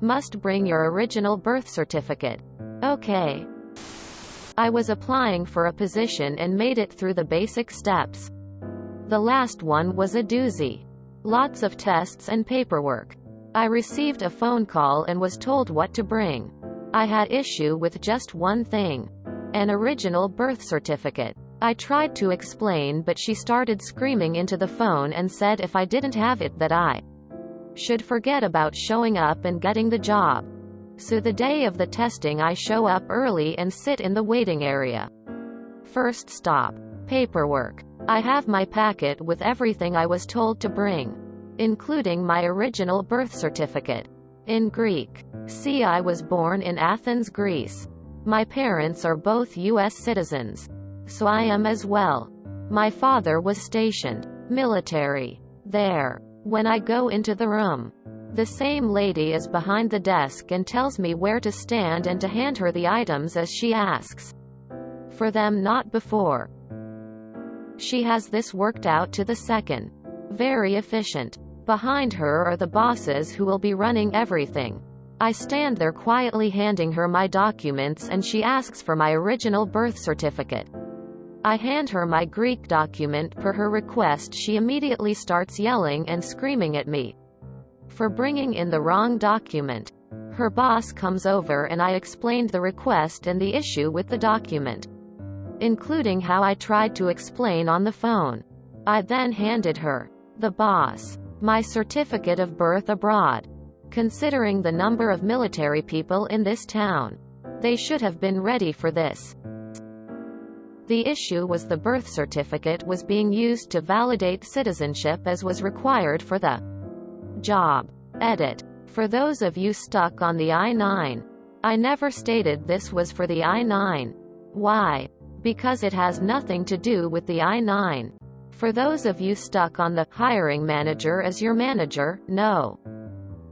Must bring your original birth certificate. Okay. I was applying for a position and made it through the basic steps. The last one was a doozy. Lots of tests and paperwork. I received a phone call and was told what to bring. I had issue with just one thing. An original birth certificate. I tried to explain, but she started screaming into the phone and said if I didn't have it that I should forget about showing up and getting the job. So the day of the testing I show up early and sit in the waiting area. First stop. Paperwork. I have my packet with everything I was told to bring, including my original birth certificate. In Greek. See, I was born in Athens, Greece. My parents are both U.S. citizens. So I am as well. My father was stationed, military, there. When I go into the room, the same lady is behind the desk and tells me where to stand and to hand her the items as she asks for them, not before. She has this worked out to the second. Very efficient. Behind her are the bosses who will be running everything. I stand there quietly handing her my documents and she asks for my original birth certificate. I hand her my Greek document per her request. She immediately starts yelling and screaming at me for bringing in the wrong document. Her boss comes over and I explained the request and the issue with the document, including how I tried to explain on the phone. I then handed her, the boss, my certificate of birth abroad. Considering the number of military people in this town, they should have been ready for this. The issue was the birth certificate was being used to validate citizenship as was required for the job. Edit. For those of you stuck on the I-9, I never stated this was for the I-9. Why? Because it has nothing to do with the I-9. For those of you stuck on the hiring manager as your manager, no.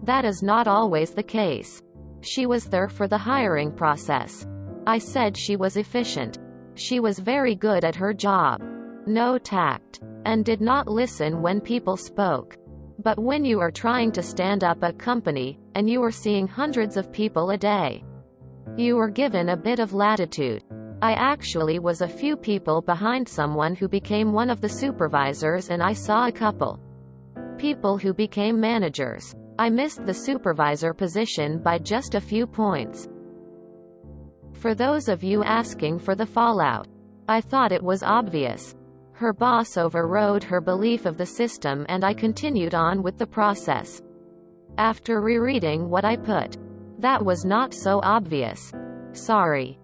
That is not always the case. She was there for the hiring process. I said she was efficient. She was very good at her job. No tact. And did not listen when people spoke. But when you are trying to stand up a company, and you are seeing hundreds of people a day, you are given a bit of latitude. I actually was a few people behind someone who became one of the supervisors, and I saw a couple people who became managers. I missed the supervisor position by just a few points. For those of you asking for the fallout, I thought it was obvious. Her boss overrode her belief of the system and I continued on with the process. After rereading what I put, that was not so obvious. Sorry.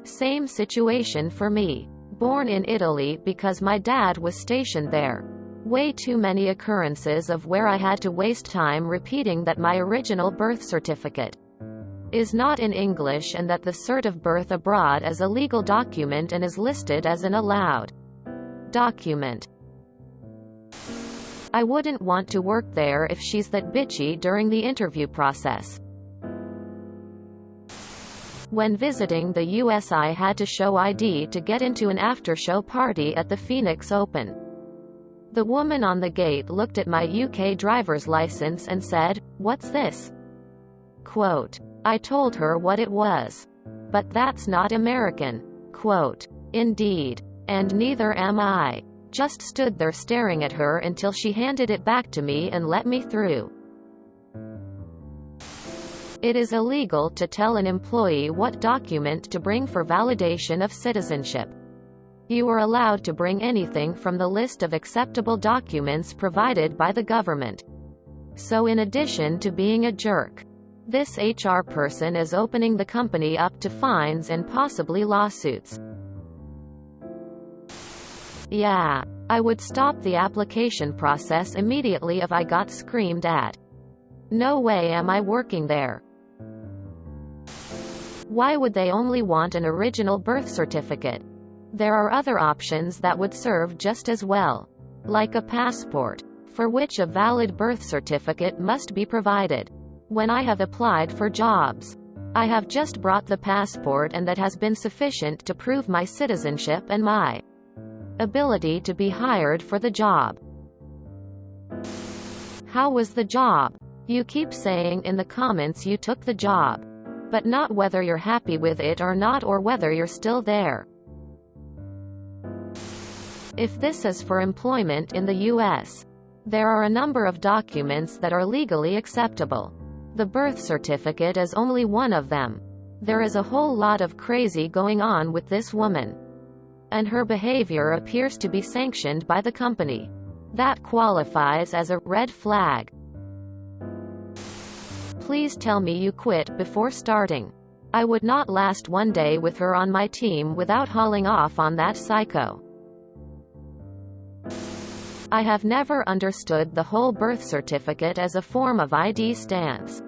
Same situation for me. Born in Italy because my dad was stationed there. Way too many occurrences of where I had to waste time repeating that my original birth certificate is not in English and that the cert of birth abroad is a legal document and is listed as an allowed document. I wouldn't want to work there if she's that bitchy during the interview process. When visiting the US, I had to show ID to get into an after-show party at the Phoenix Open. The woman on the gate looked at my UK driver's license and said, "What's this?" Quote. I told her what it was. But that's not American. Quote. Indeed. And neither am I. Just stood there staring at her until she handed it back to me and let me through. It is illegal to tell an employee what document to bring for validation of citizenship. You are allowed to bring anything from the list of acceptable documents provided by the government. So in addition to being a jerk, this HR person is opening the company up to fines and possibly lawsuits. Yeah, I would stop the application process immediately if I got screamed at. No way am I working there. Why would they only want an original birth certificate? There are other options that would serve just as well, like a passport, for which a valid birth certificate must be provided. When I have applied for jobs, I have just brought the passport and that has been sufficient to prove my citizenship and my ability to be hired for the job. How was the job? You keep saying in the comments you took the job, but not whether you're happy with it or not, or whether you're still there. If this is for employment in the US, there are a number of documents that are legally acceptable. The birth certificate is only one of them. There is a whole lot of crazy going on with this woman, and her behavior appears to be sanctioned by the company. That qualifies as a red flag. Please tell me you quit before starting. I would not last one day with her on my team without hauling off on that psycho. I have never understood the whole birth certificate as a form of ID stance.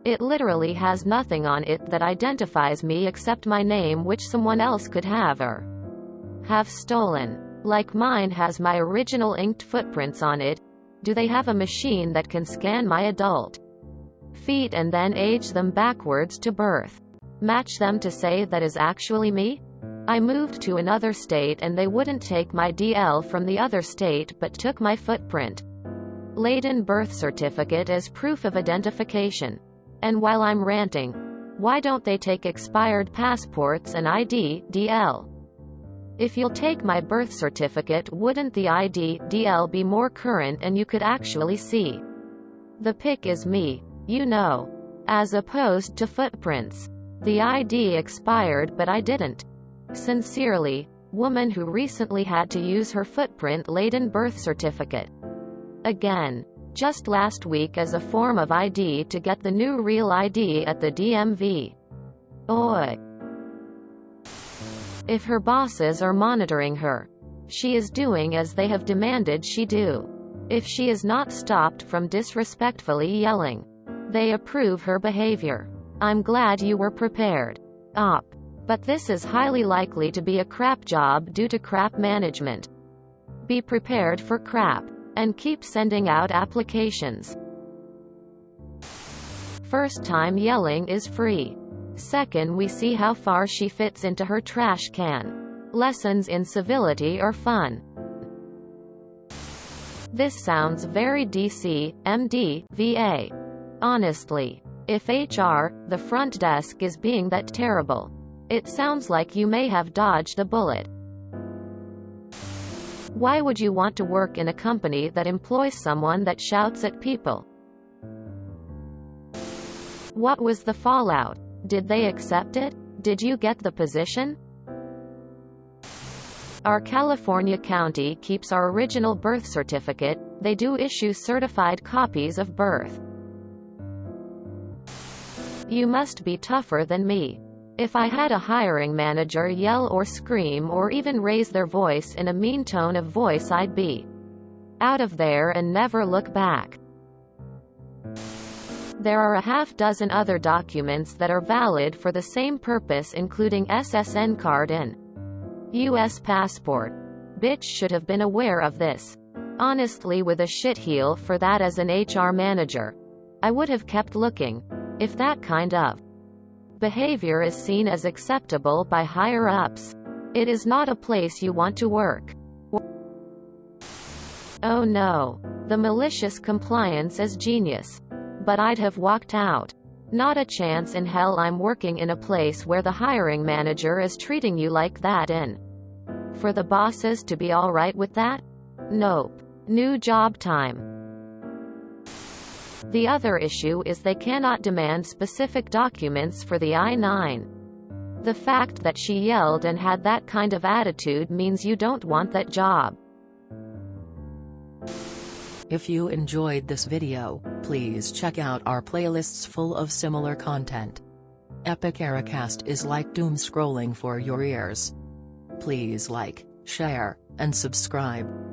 It literally has nothing on it that identifies me except my name, which someone else could have or have stolen. Like mine has my original inked footprints on it. Do they have a machine that can scan my adult feet and then age them backwards to birth? Match them to say that is actually me? I moved to another state and they wouldn't take my DL from the other state but took my footprint laden birth certificate as proof of identification. And while I'm ranting, why don't they take expired passports and ID, DL? If you'll take my birth certificate, wouldn't the ID, DL be more current and you could actually see the pic is me, you know, as opposed to footprints? The ID expired but I didn't. Sincerely, woman who recently had to use her footprint-laden birth certificate again, just last week, as a form of ID to get the new real ID at the DMV. Oi. If her bosses are monitoring her, she is doing as they have demanded she do. If she is not stopped from disrespectfully yelling, they approve her behavior. I'm glad you were prepared. Op. But this is highly likely to be a crap job due to crap management. Be prepared for crap, and keep sending out applications. First time yelling is free. Second, we see how far she fits into her trash can. Lessons in civility are fun. This sounds very DC, MD, VA. Honestly, if HR, the front desk, is being that terrible, it sounds like you may have dodged a bullet. Why would you want to work in a company that employs someone that shouts at people? What was the fallout? Did they accept it? Did you get the position? Our California county keeps our original birth certificate. They do issue certified copies of birth. You must be tougher than me. If I had a hiring manager yell or scream or even raise their voice in a mean tone of voice, I'd be out of there and never look back. There are a half dozen other documents that are valid for the same purpose, including SSN card and US passport. Bitch should have been aware of this. Honestly, with a shitheel for that as an HR manager, I would have kept looking. If that kind of behavior is seen as acceptable by higher-ups, it is not a place you want to work. Oh no. The malicious compliance is genius. But I'd have walked out. Not a chance in hell I'm working in a place where the hiring manager is treating you like that, and for the bosses to be alright with that? Nope. New job time. The other issue is they cannot demand specific documents for the I-9. The fact that she yelled and had that kind of attitude means you don't want that job. If you enjoyed this video, please check out our playlists full of similar content. Epic Eracast is like doom scrolling for your ears. Please like, share, and subscribe.